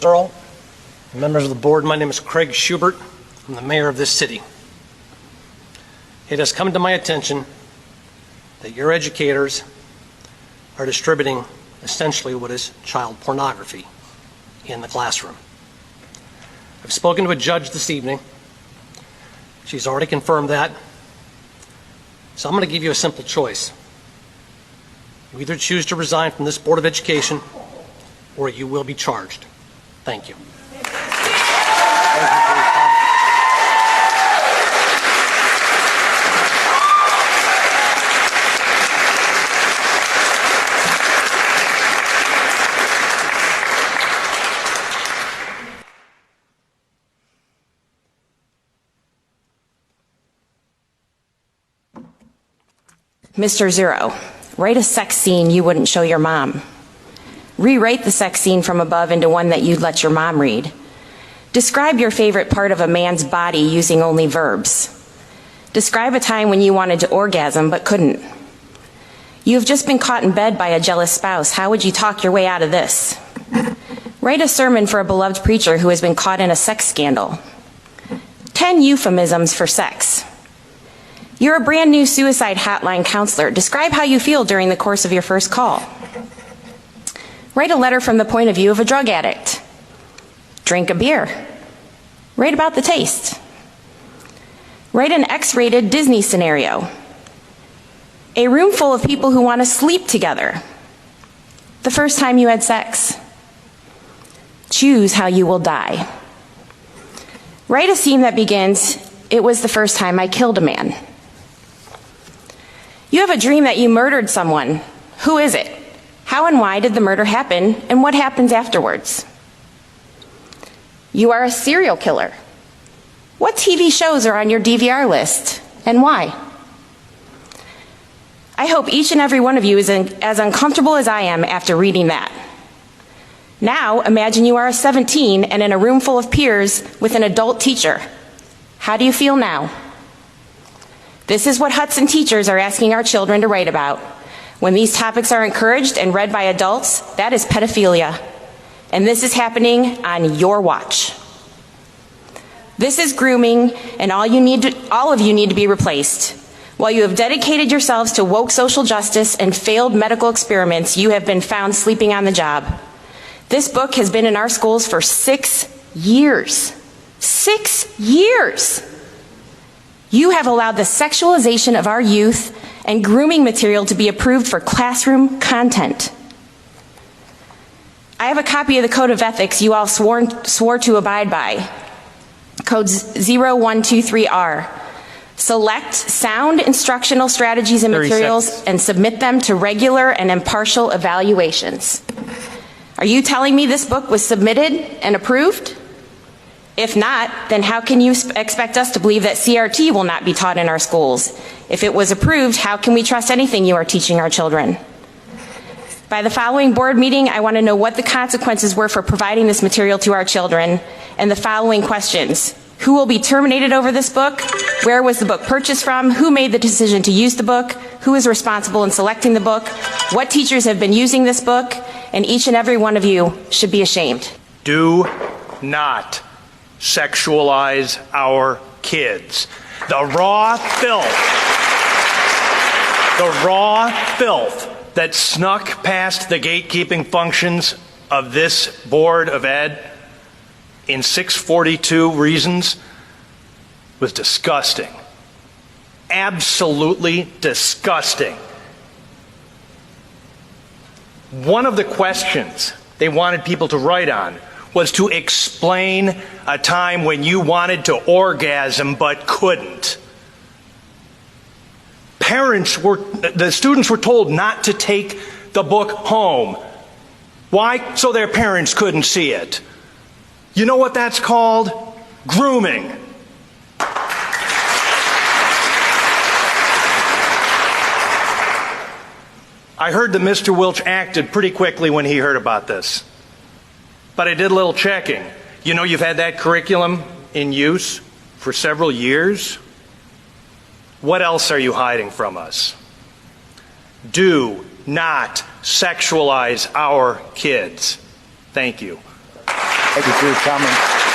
Earl, members of the board, my name is Craig Schubert. I'm the mayor of this city. It has come to my attention that your educators are distributing essentially what is child pornography in the classroom. I've spoken to a judge this evening. She's already confirmed that. So I'm going to give you a simple choice. You either choose to resign from this Board of Education or you will be charged. Thank you. Mr. Zero, write a sex scene you wouldn't show your mom. Rewrite the sex scene from above into one that you'd let your mom read. Describe your favorite part of a man's body using only verbs. Describe a time when you wanted to orgasm but couldn't. You have just been caught in bed by a jealous spouse. How would you talk your way out of this? Write a sermon for a beloved preacher who has been caught in a sex scandal. 10 euphemisms for sex. You're a brand new suicide hotline counselor. Describe how you feel during the course of your first call. Write a letter from the point of view of a drug addict. Drink a beer. Write about the taste. Write an X-rated Disney scenario. A room full of people who want to sleep together. The first time you had sex. Choose how you will die. Write a scene that begins, "It was the first time I killed a man." You have a dream that you murdered someone. Who is it? How and why did the murder happen, and what happens afterwards? You are a serial killer. What TV shows are on your DVR list, and why? I hope each and every one of you is as uncomfortable as I am after reading that. Now, imagine you are a 17 and in a room full of peers with an adult teacher. How do you feel now? This is what Hudson teachers are asking our children to write about. When these topics are encouraged and read by adults, that is pedophilia. And this is happening on your watch. This is grooming, and all of you need to be replaced. While you have dedicated yourselves to woke social justice and failed medical experiments, you have been found sleeping on the job. This book has been in our schools for 6 years. 6 years! You have allowed the sexualization of our youth and grooming material to be approved for classroom content. I have a copy of the Code of Ethics you all swore to abide by. Codes 0123R. Select sound instructional strategies and materials and submit them to regular and impartial evaluations. Are you telling me this book was submitted and approved? If not, then how can you expect us to believe that CRT will not be taught in our schools? If it was approved, how can we trust anything you are teaching our children? By the following board meeting, I want to know what the consequences were for providing this material to our children, and the following questions. Who will be terminated over this book? Where was the book purchased from? Who made the decision to use the book? Who is responsible in selecting the book? What teachers have been using this book? And each and every one of you should be ashamed. Do not sexualize our kids. The raw filth that snuck past the gatekeeping functions of this Board of Ed in 642 reasons was disgusting. Absolutely disgusting. One of the questions they wanted people to write on was to explain a time when you wanted to orgasm but couldn't. The students were told not to take the book home. Why? So their parents couldn't see it. You know what that's called? Grooming. I heard that Mr. Wilch acted pretty quickly when he heard about this. But I did a little checking. You know, you've had that curriculum in use for several years. What else are you hiding from us? Do not sexualize our kids. Thank you. Thank you for your comments.